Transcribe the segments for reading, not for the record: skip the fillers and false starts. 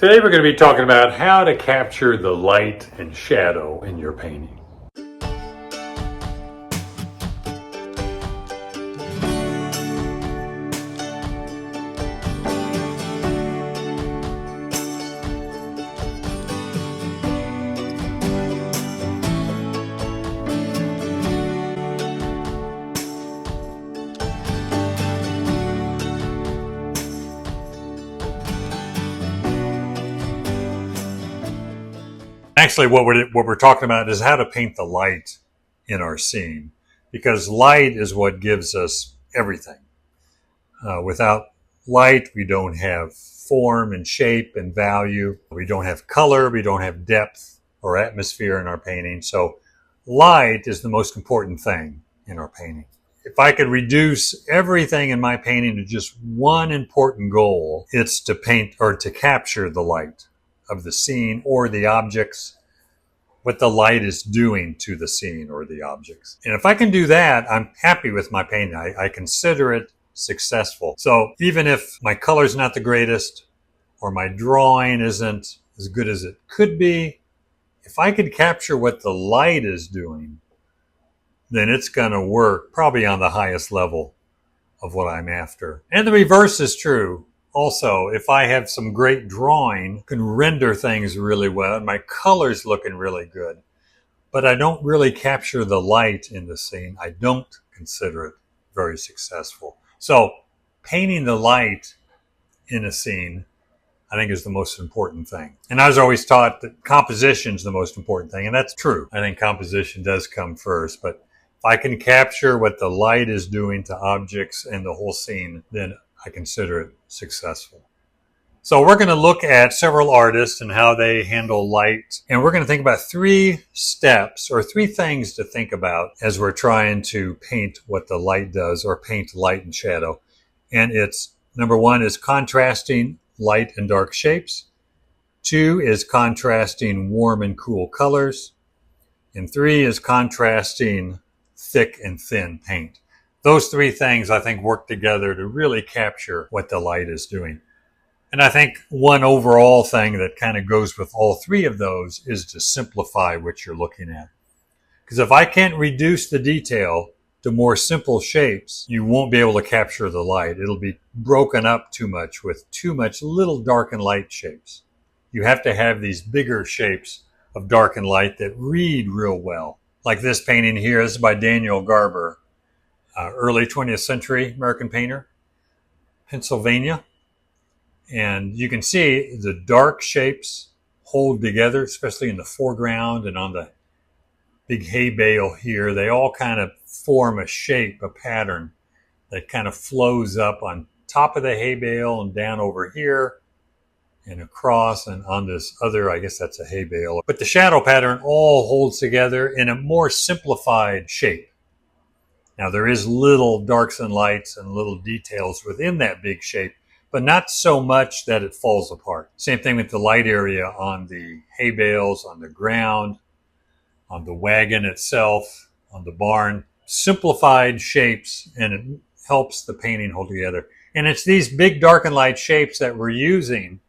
Today we're going to be talking about how to capture the light and shadow in your painting. Actually, what we're talking about is how to paint the light in our scene, because light is what gives us everything. Without light, we don't have form and shape and value. We don't have color. We don't have depth or atmosphere in our painting. So light is the most important thing in our painting. If I could reduce everything in my painting to just one important goal, it's to paint or to capture the light of the scene or the objects, what the light is doing to the scene or the objects. And if I can do that, I'm happy with my painting. I consider it successful. So even if my color's not the greatest or my drawing isn't as good as it could be, if I could capture what the light is doing, then it's going to work probably on the highest level of what I'm after. And the reverse is true. Also, if I have some great drawing, can render things really well, and my color's looking really good, but I don't really capture the light in the scene, I don't consider it very successful. So painting the light in a scene, I think, is the most important thing. And I was always taught that composition is the most important thing, and that's true. I think composition does come first, but if I can capture what the light is doing to objects and the whole scene, then I consider it successful. So we're going to look at several artists and how they handle light. And we're going to think about 3 steps or 3 things to think about as we're trying to paint what the light does, or paint light and shadow. And it's, number 1 is contrasting light and dark shapes. 2 is contrasting warm and cool colors. And 3 is contrasting thick and thin paint. Those 3 things, I think, work together to really capture what the light is doing. And I think one overall thing that kind of goes with all 3 of those is to simplify what you're looking at. Because if I can't reduce the detail to more simple shapes, you won't be able to capture the light. It'll be broken up too much with too much little dark and light shapes. You have to have these bigger shapes of dark and light that read real well. Like this painting here, this is by Daniel Garber. Early 20th century American painter, Pennsylvania. And you can see the dark shapes hold together, especially in the foreground and on the big hay bale here. They all kind of form a shape, a pattern that kind of flows up on top of the hay bale and down over here and across and on this other, I guess that's a hay bale. But the shadow pattern all holds together in a more simplified shape. Now, there is little darks and lights and little details within that big shape, but not so much that it falls apart. Same thing with the light area on the hay bales, on the ground, on the wagon itself, on the barn. Simplified shapes, and it helps the painting hold together. And it's these big dark and light shapes that we're using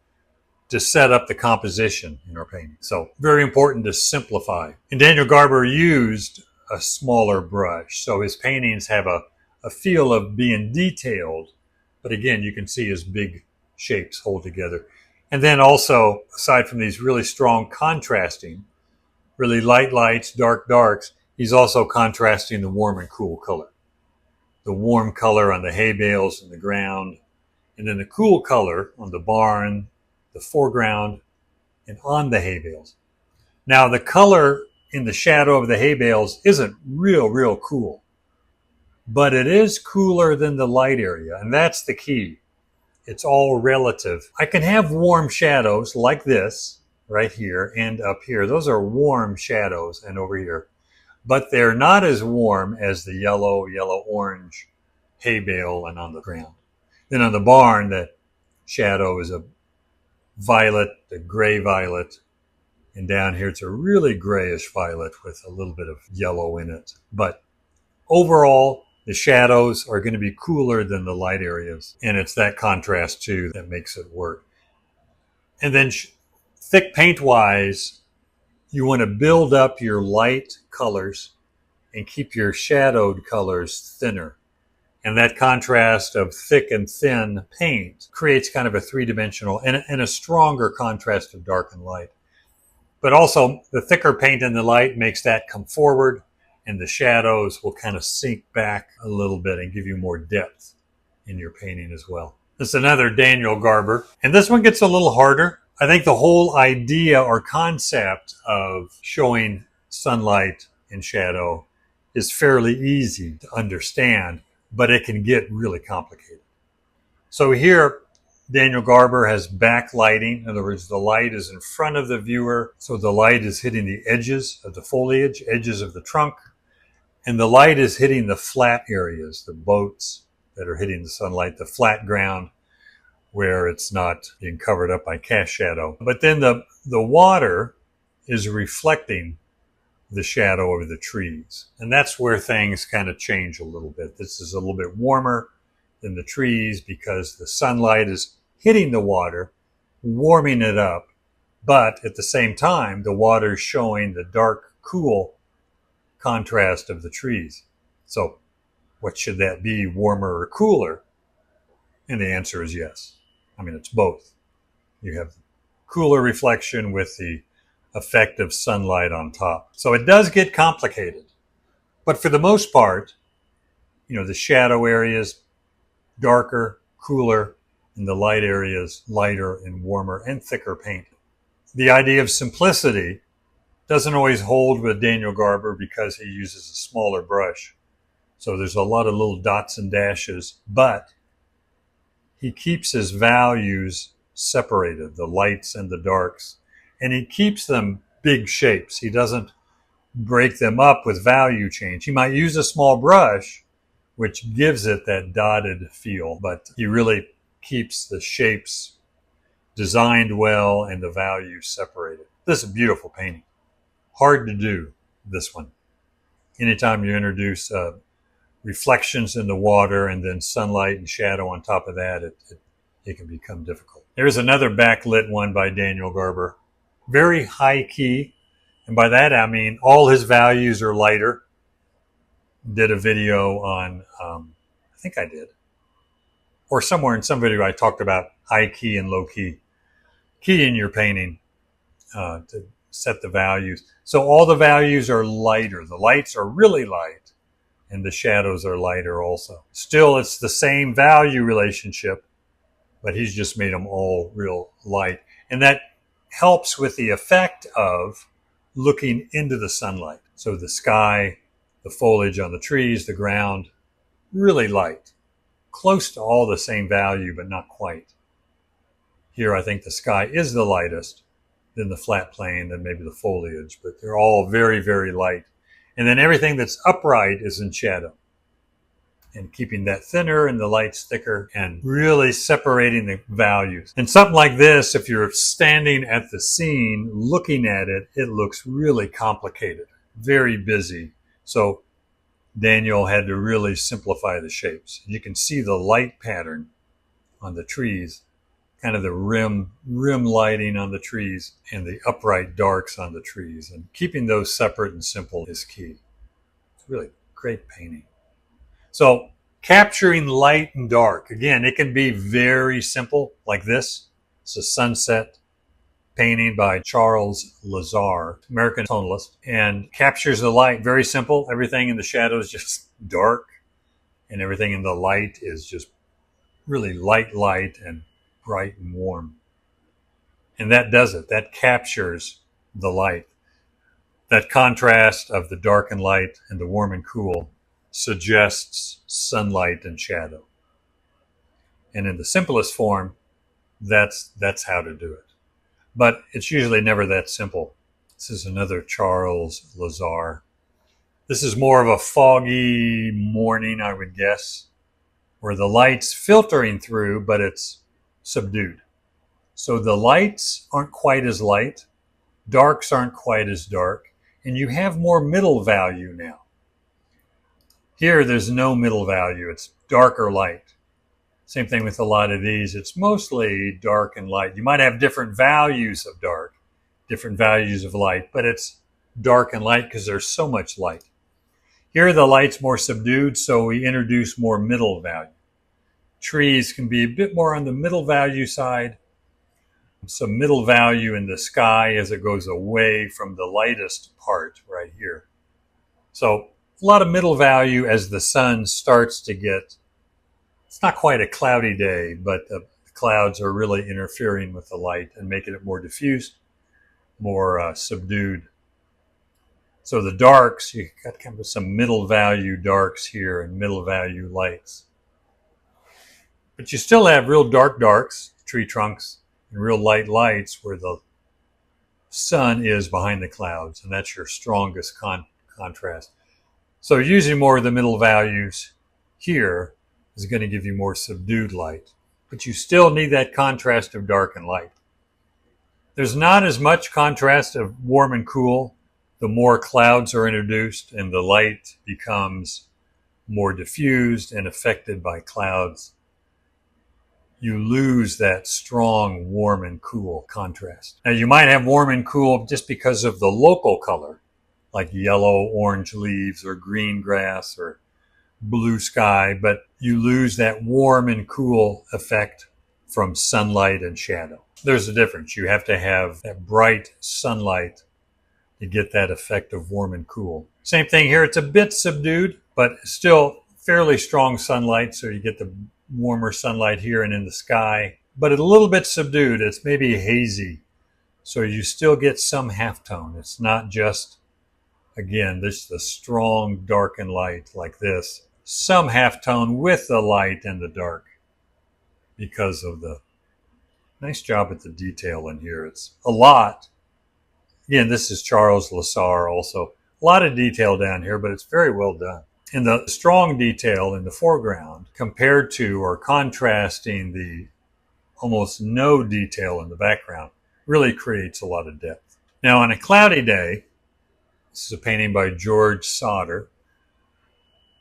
to set up the composition in our painting. So very important to simplify. And Daniel Garber used a smaller brush, so his paintings have a feel of being detailed, but again, you can see his big shapes hold together. And then also, aside from these really strong contrasting, really light lights, dark darks, he's also contrasting the warm and cool color. The warm color on the hay bales and the ground, and then the cool color on the barn, the foreground, and on the hay bales. Now, the color in the shadow of the hay bales isn't real cool, but it is cooler than the light area, and that's the key. It's all relative. I can have warm shadows like this right here and up here. Those are warm shadows, and over here, but they're not as warm as the yellow-orange hay bale and on the ground. Then on the barn, the shadow is a violet, a gray violet, and down here it's a really grayish violet with a little bit of yellow in it. But overall, the shadows are going to be cooler than the light areas, and it's that contrast too that makes it work. And then thick paint wise, you want to build up your light colors and keep your shadowed colors thinner. And that contrast of thick and thin paint creates kind of a three-dimensional and a stronger contrast of dark and light. But also the thicker paint and the light makes that come forward, and the shadows will kind of sink back a little bit and give you more depth in your painting as well. This is another Daniel Garber, and this one gets a little harder. I think the whole idea or concept of showing sunlight and shadow is fairly easy to understand, but it can get really complicated. So here, Daniel Garber has backlighting. In other words, the light is in front of the viewer, so the light is hitting the edges of the foliage, edges of the trunk, and the light is hitting the flat areas, the boats that are hitting the sunlight, the flat ground where it's not being covered up by cast shadow. But then the water is reflecting the shadow over the trees. And that's where things kind of change a little bit. This is a little bit warmer than the trees because the sunlight is hitting the water, warming it up. But at the same time, the water is showing the dark, cool contrast of the trees. So what should that be, warmer or cooler? And the answer is yes. I mean, it's both. You have cooler reflection with the effect of sunlight on top. So it does get complicated. But for the most part, the shadow areas, darker, cooler, and the light areas, lighter and warmer and thicker paint. The idea of simplicity doesn't always hold with Daniel Garber because he uses a smaller brush. So there's a lot of little dots and dashes, but he keeps his values separated, the lights and the darks, and he keeps them big shapes. He doesn't break them up with value change. He might use a small brush, which gives it that dotted feel, but he really keeps the shapes designed well and the values separated. This is a beautiful painting. Hard to do, this one. Anytime you introduce reflections in the water and then sunlight and shadow on top of that, it can become difficult. There's another backlit one by Daniel Garber. Very high key. And by that, I mean all his values are lighter. Did a video on, I think I did. Or somewhere in some video I talked about high key and low key. Key in your painting to set the values. So all the values are lighter. The lights are really light. And the shadows are lighter also. Still, it's the same value relationship, but he's just made them all real light. And that helps with the effect of looking into the sunlight. So the sky, the foliage on the trees, the ground, really light. Close to all the same value, but not quite. Here, I think the sky is the lightest, then the flat plane, then maybe the foliage, but they're all very, very light. And then everything that's upright is in shadow. And keeping that thinner and the lights thicker and really separating the values. And something like this, if you're standing at the scene looking at it, it looks really complicated, very busy. So Daniel had to really simplify the shapes. You can see the light pattern on the trees, kind of the rim lighting on the trees and the upright darks on the trees. And keeping those separate and simple is key. It's really great painting. So capturing light and dark, again, it can be very simple like this. It's a sunset painting by Charles Lazar, American tonalist, and captures the light. Very simple. Everything in the shadow is just dark, and everything in the light is just really light and bright and warm. And that does it. That captures the light. That contrast of the dark and light and the warm and cool suggests sunlight and shadow. And in the simplest form, that's how to do it. But it's usually never that simple. This is another Charles Lazar. This is more of a foggy morning, I would guess, where the light's filtering through, but it's subdued. So the lights aren't quite as light, darks aren't quite as dark, and you have more middle value now. Here, there's no middle value. It's dark or light. Same thing with a lot of these. It's mostly dark and light. You might have different values of dark, different values of light, but it's dark and light because there's so much light. Here the light's more subdued, so we introduce more middle value. Trees can be a bit more on the middle value side. Some middle value in the sky as it goes away from the lightest part right here. So a lot of middle value as the sun starts to get, it's not quite a cloudy day, but the clouds are really interfering with the light and making it more diffused, more subdued. So the darks, you got kind of some middle value darks here and middle value lights. But you still have real dark darks, tree trunks, and real light lights where the sun is behind the clouds, and that's your strongest contrast. So using more of the middle values here is going to give you more subdued light. But you still need that contrast of dark and light. There's not as much contrast of warm and cool. The more clouds are introduced and the light becomes more diffused and affected by clouds, you lose that strong warm and cool contrast. Now you might have warm and cool just because of the local color, like yellow, orange leaves or green grass or blue sky, but you lose that warm and cool effect from sunlight and shadow. There's a difference. You have to have that bright sunlight to get that effect of warm and cool. Same thing here. It's a bit subdued, but still fairly strong sunlight. So you get the warmer sunlight here and in the sky, but a little bit subdued. It's maybe hazy. So you still get some halftone. It's not just, again, this the strong dark and light like this. Some halftone with the light and the dark because of the nice job at the detail in here. It's a lot. Again, this is Charles Lasar also. A lot of detail down here, but it's very well done. And the strong detail in the foreground compared to or contrasting the almost no detail in the background really creates a lot of depth. Now on a cloudy day, this is a painting by George Sauter,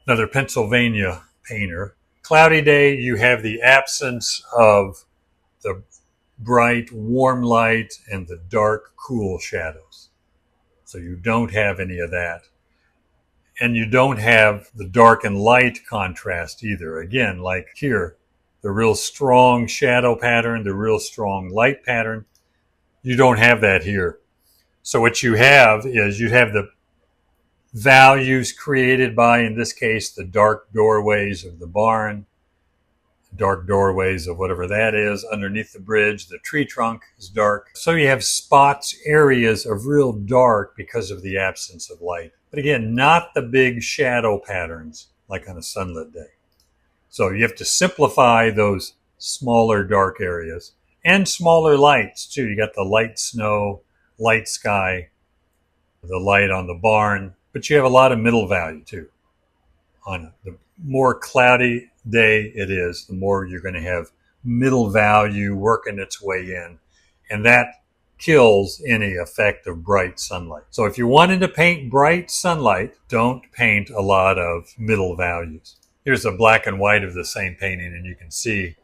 another Pennsylvania painter. Cloudy day, you have the absence of the bright, warm light and the dark, cool shadows. So you don't have any of that. And you don't have the dark and light contrast either. Again, like here, the real strong shadow pattern, the real strong light pattern, you don't have that here. So what you have is you have the values created by, in this case, the dark doorways of the barn, dark doorways of whatever that is. Underneath the bridge, the tree trunk is dark. So you have spots, areas of real dark because of the absence of light. But again, not the big shadow patterns like on a sunlit day. So you have to simplify those smaller dark areas and smaller lights too. You got the light snow, light sky, the light on the barn, but you have a lot of middle value too. On the more cloudy day it is, the more you're going to have middle value working its way in. And that kills any effect of bright sunlight. So if you wanted to paint bright sunlight, don't paint a lot of middle values. Here's a black and white of the same painting, and you can see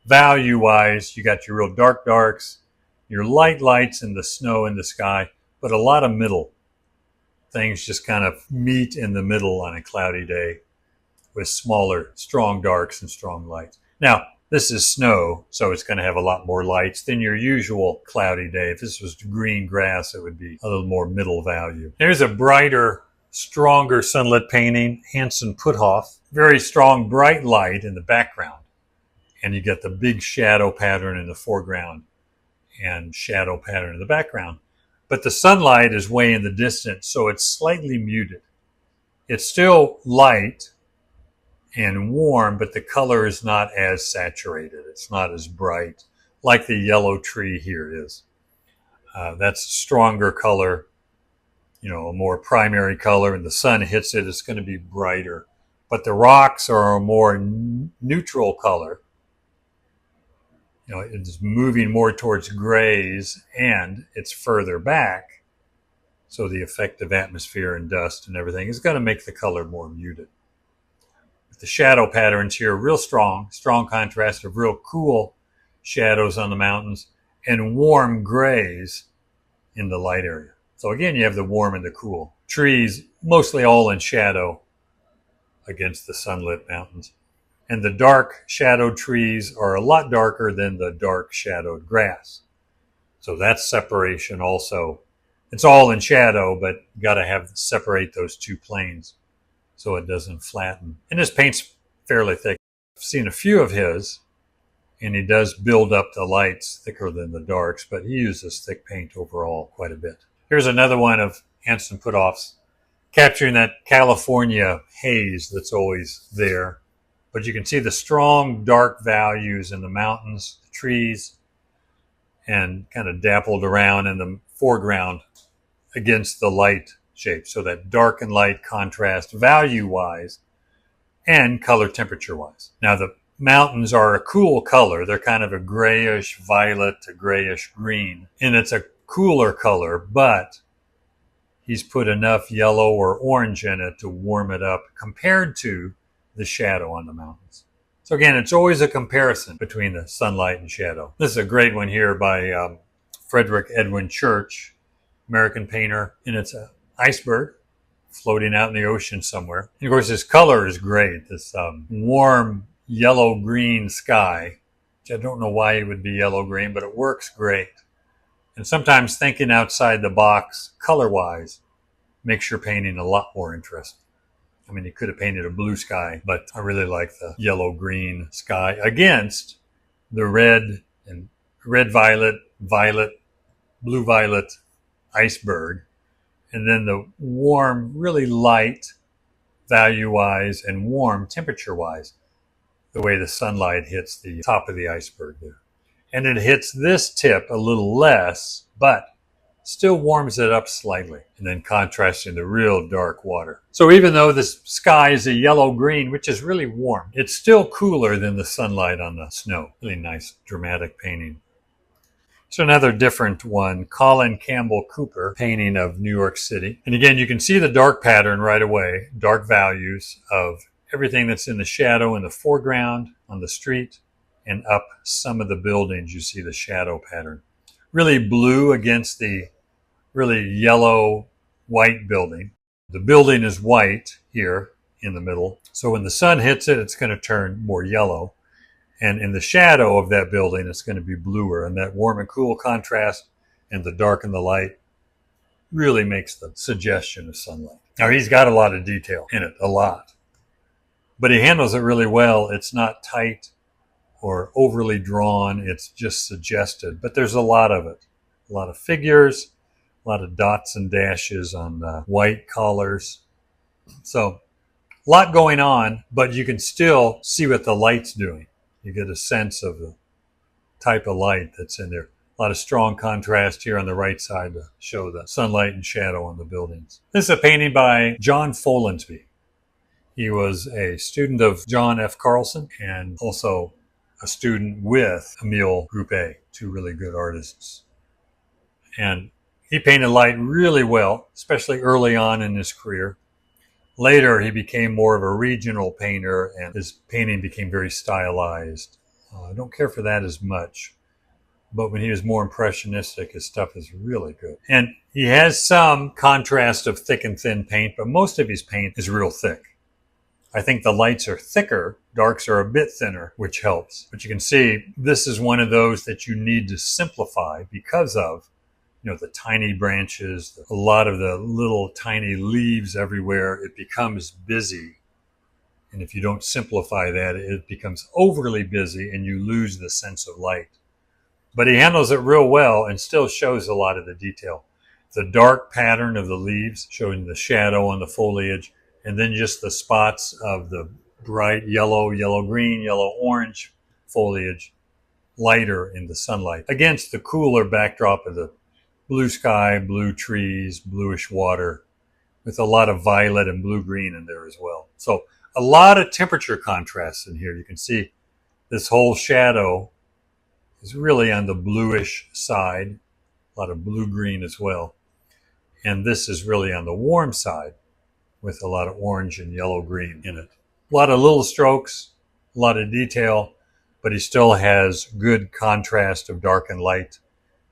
value-wise, you got your real dark darks, your light lights in the snow in the sky, but a lot of middle. Things just kind of meet in the middle on a cloudy day with smaller, strong darks and strong lights. Now, this is snow, so it's going to have a lot more lights than your usual cloudy day. If this was green grass, it would be a little more middle value. Here's a brighter, stronger sunlit painting, Hansen Puthoff. Very strong, bright light in the background. And you get the big shadow pattern in the foreground and shadow pattern in the background. But the sunlight is way in the distance, so it's slightly muted. It's still light and warm, but the color is not as saturated. It's not as bright like the yellow tree here is. That's a stronger color, a more primary color, and the sun hits it, it's going to be brighter. But the rocks are a more neutral color. It's moving more towards grays and it's further back. So the effect of atmosphere and dust and everything is going to make the color more muted. The shadow patterns here are real strong contrast of real cool shadows on the mountains and warm grays in the light area. So again, you have the warm and the cool. Trees mostly all in shadow against the sunlit mountains. And the dark shadowed trees are a lot darker than the dark shadowed grass. So that's separation also. It's all in shadow, but you got to separate those two planes so it doesn't flatten. And his paint's fairly thick. I've seen a few of his, and he does build up the lights thicker than the darks, but he uses thick paint overall quite a bit. Here's another one of Hanson Puthoff's, capturing that California haze that's always there. But you can see the strong dark values in the mountains, the trees, and kind of dappled around in the foreground against the light shape. So that dark and light contrast value-wise and color temperature-wise. Now the mountains are a cool color. They're kind of a grayish violet to grayish green. And it's a cooler color, but he's put enough yellow or orange in it to warm it up compared to the shadow on the mountains. So again, it's always a comparison between the sunlight and shadow. This is a great one here by Frederick Edwin Church, American painter, and it's an iceberg floating out in the ocean somewhere. And of course, his color is great. This warm yellow-green sky, which I don't know why it would be yellow-green, but it works great. And sometimes thinking outside the box color-wise makes your painting a lot more interesting. I mean, he could have painted a blue sky, but I really like the yellow-green sky against the red and red-violet, violet, blue-violet iceberg. And then the warm, really light value-wise and warm temperature-wise, the way the sunlight hits the top of the iceberg there. And it hits this tip a little less, but still warms it up slightly, and then contrasting the real dark water. So even though this sky is a yellow-green, which is really warm, it's still cooler than the sunlight on the snow. Really nice, dramatic painting. So another different one, Colin Campbell Cooper, painting of New York City. And again, you can see the dark pattern right away, dark values of everything that's in the shadow in the foreground, on the street, and up some of the buildings, you see the shadow pattern. Really blue against the really yellow white building. The building is white here in the middle. So when the sun hits it, it's going to turn more yellow. And in the shadow of that building, it's going to be bluer. And that warm and cool contrast and the dark and the light really makes the suggestion of sunlight. Now, he's got a lot of detail in it, a lot. But he handles it really well. It's not tight or overly drawn. It's just suggested. But there's a lot of it. A lot of figures, a lot of dots and dashes on white collars. So a lot going on, but you can still see what the light's doing. You get a sense of the type of light that's in there. A lot of strong contrast here on the right side to show the sunlight and shadow on the buildings. This is a painting by John Folensby. He was a student of John F. Carlson and also a student with Emile Groupé, two really good artists. And he painted light really well, especially early on in his career. Later, he became more of a regional painter, and his painting became very stylized. I don't care for that as much, but when he was more impressionistic, his stuff is really good. And he has some contrast of thick and thin paint, but most of his paint is real thick. I think the lights are thicker, darks are a bit thinner, which helps. But you can see this is one of those that you need to simplify because of the tiny branches, a lot of the little tiny leaves everywhere. It becomes busy. And if you don't simplify that, it becomes overly busy and you lose the sense of light. But he handles it real well and still shows a lot of the detail. The dark pattern of the leaves showing the shadow on the foliage, and then just the spots of the bright yellow, yellow-green, yellow-orange foliage lighter in the sunlight against the cooler backdrop of the blue sky, blue trees, bluish water, with a lot of violet and blue-green in there as well. So a lot of temperature contrast in here. You can see this whole shadow is really on the bluish side, a lot of blue-green as well. And this is really on the warm side with a lot of orange and yellow-green in it. A lot of little strokes, a lot of detail, but he still has good contrast of dark and light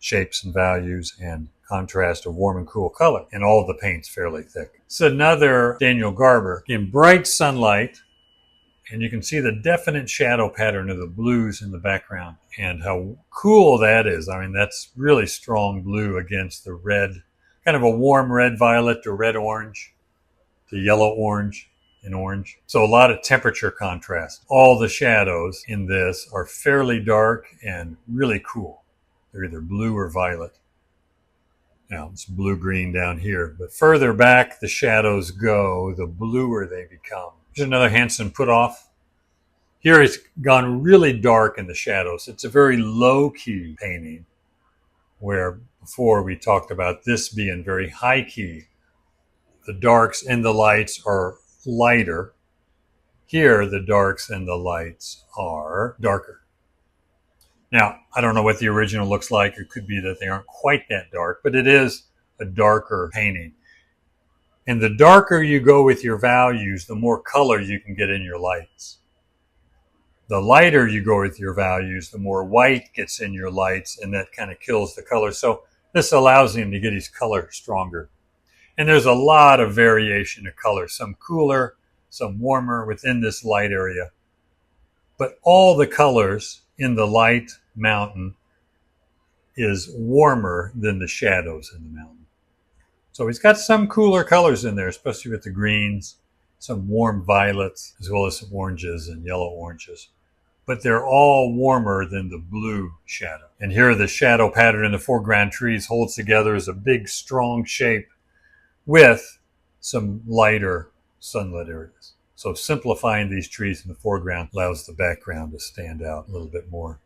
shapes and values and contrast of warm and cool color. And all of the paint's fairly thick. It's another Daniel Garber in bright sunlight, and you can see the definite shadow pattern of the blues in the background and how cool that is. I mean, that's really strong blue against the red, kind of a warm red violet to red orange to yellow orange and orange. So a lot of temperature contrast. All the shadows in this are fairly dark and really cool. They're either blue or violet. Now it's blue-green down here, but further back the shadows go, the bluer they become. Here's another Hansen put-off. Here it's gone really dark in the shadows. It's a very low-key painting, where before we talked about this being very high-key. The darks and the lights are lighter. Here the darks and the lights are darker. Now, I don't know what the original looks like. It could be that they aren't quite that dark, but it is a darker painting. And the darker you go with your values, the more color you can get in your lights. The lighter you go with your values, the more white gets in your lights, and that kind of kills the color. So this allows him to get his color stronger. And there's a lot of variation of color, some cooler, some warmer within this light area. But all the colors in the light mountain is warmer than the shadows in the mountain. So he's got some cooler colors in there, especially with the greens, some warm violets, as well as some oranges and yellow oranges. But they're all warmer than the blue shadow. And here the shadow pattern in the foreground trees holds together as a big, strong shape with some lighter sunlit areas. So simplifying these trees in the foreground allows the background to stand out a little bit more.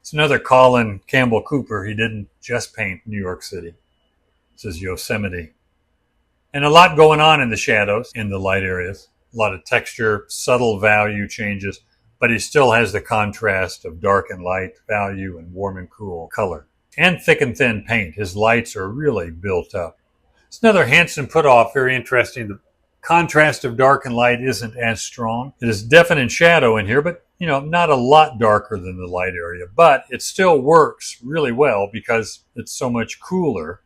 It's another Colin Campbell Cooper. He didn't just paint New York City. This is Yosemite. And a lot going on in the shadows, in the light areas. A lot of texture, subtle value changes, but he still has the contrast of dark and light value and warm and cool color. And thick and thin paint. His lights are really built up. It's another Hansen put-off, very interesting. The contrast of dark and light isn't as strong. It is definite shadow in here, but not a lot darker than the light area. But it still works really well because it's so much cooler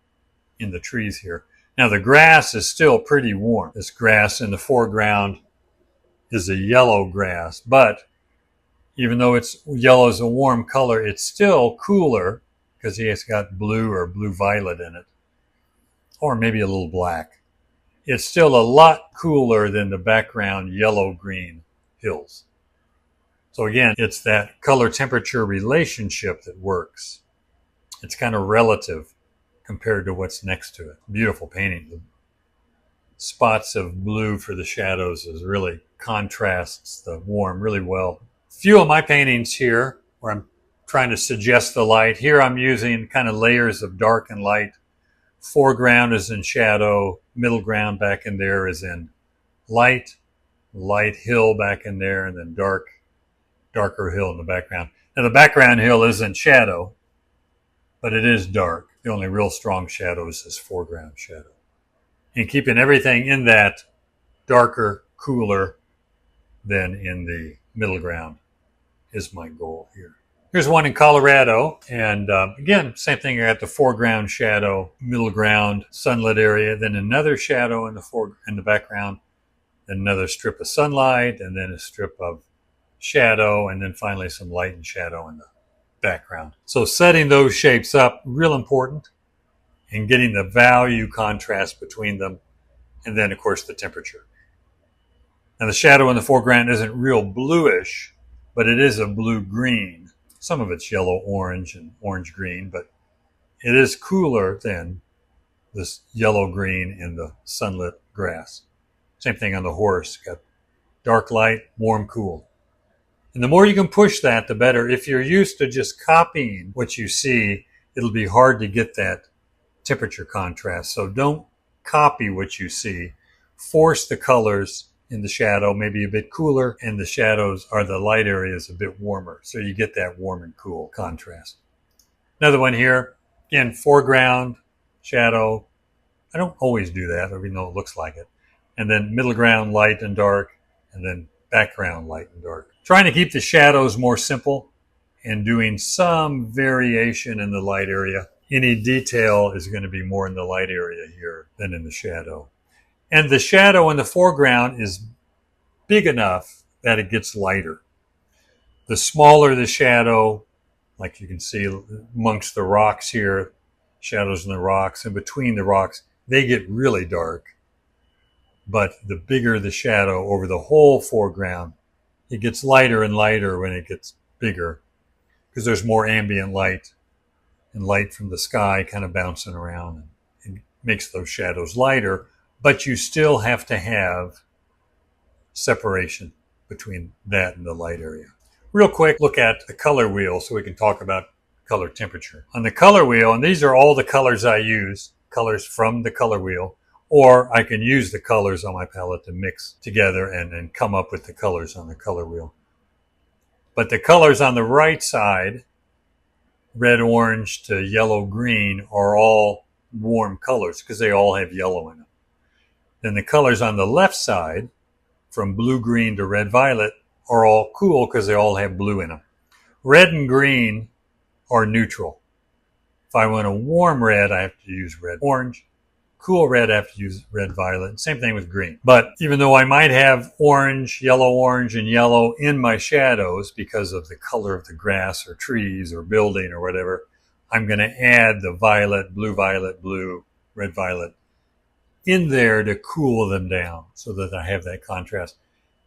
in the trees here. Now the grass is still pretty warm. This grass in the foreground is a yellow grass, but even though it's yellow is a warm color, it's still cooler because he has got blue or blue-violet in it, or maybe a little black. It's still a lot cooler than the background yellow-green hills. So again, it's that color-temperature relationship that works. It's kind of relative compared to what's next to it. Beautiful painting. The spots of blue for the shadows is really contrasts the warm really well. A few of my paintings here where I'm trying to suggest the light. Here I'm using kind of layers of dark and light. Foreground is in shadow, middle ground back in there is in light hill back in there, and then darker hill in the background. Now the background hill is in shadow, but it is dark. The only real strong shadow is this foreground shadow. And keeping everything in that darker, cooler than in the middle ground is my goal here. Here's one in Colorado, and again, same thing. I got the foreground shadow, middle ground, sunlit area, then another shadow in the background, then another strip of sunlight, and then a strip of shadow, and then finally some light and shadow in the background. So setting those shapes up, real important, and getting the value contrast between them, and then of course the temperature. Now the shadow in the foreground isn't real bluish, but it is a blue-green. Some of it's yellow-orange and orange-green, but it is cooler than this yellow-green in the sunlit grass. Same thing on the horse. Got dark light, warm, cool. And the more you can push that, the better. If you're used to just copying what you see, it'll be hard to get that temperature contrast. So don't copy what you see. Force the colors in the shadow, maybe a bit cooler, and the shadows are the light areas a bit warmer. So you get that warm and cool contrast. Another one here, again, foreground, shadow. I don't always do that, even though it looks like it. And then middle ground, light and dark, and then background light and dark. Trying to keep the shadows more simple and doing some variation in the light area. Any detail is going to be more in the light area here than in the shadow. And the shadow in the foreground is big enough that it gets lighter. The smaller the shadow, like you can see amongst the rocks here, shadows in the rocks and between the rocks, they get really dark. But the bigger the shadow over the whole foreground, it gets lighter and lighter when it gets bigger because there's more ambient light and light from the sky kind of bouncing around and it makes those shadows lighter, but you still have to have separation between that and the light area. Real quick, look at the color wheel so we can talk about color temperature. On the color wheel, and these are all the colors I use, colors from the color wheel, or I can use the colors on my palette to mix together and come up with the colors on the color wheel. But the colors on the right side, red, orange to yellow, green, are all warm colors because they all have yellow in them. Then the colors on the left side, from blue, green to red, violet, are all cool because they all have blue in them. Red and green are neutral. If I want a warm red, I have to use red, orange. Cool red, I have to use red, violet. Same thing with green. But even though I might have orange, and yellow in my shadows because of the color of the grass or trees or building or whatever, I'm going to add the violet, blue, red, violet in there to cool them down so that I have that contrast.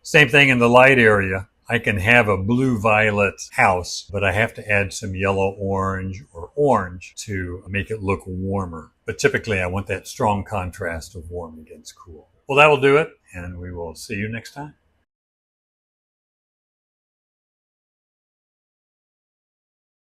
Same thing in the light area. I can have a blue-violet house, but I have to add some yellow-orange or orange to make it look warmer. But typically, I want that strong contrast of warm against cool. Well, that will do it, and we will see you next time.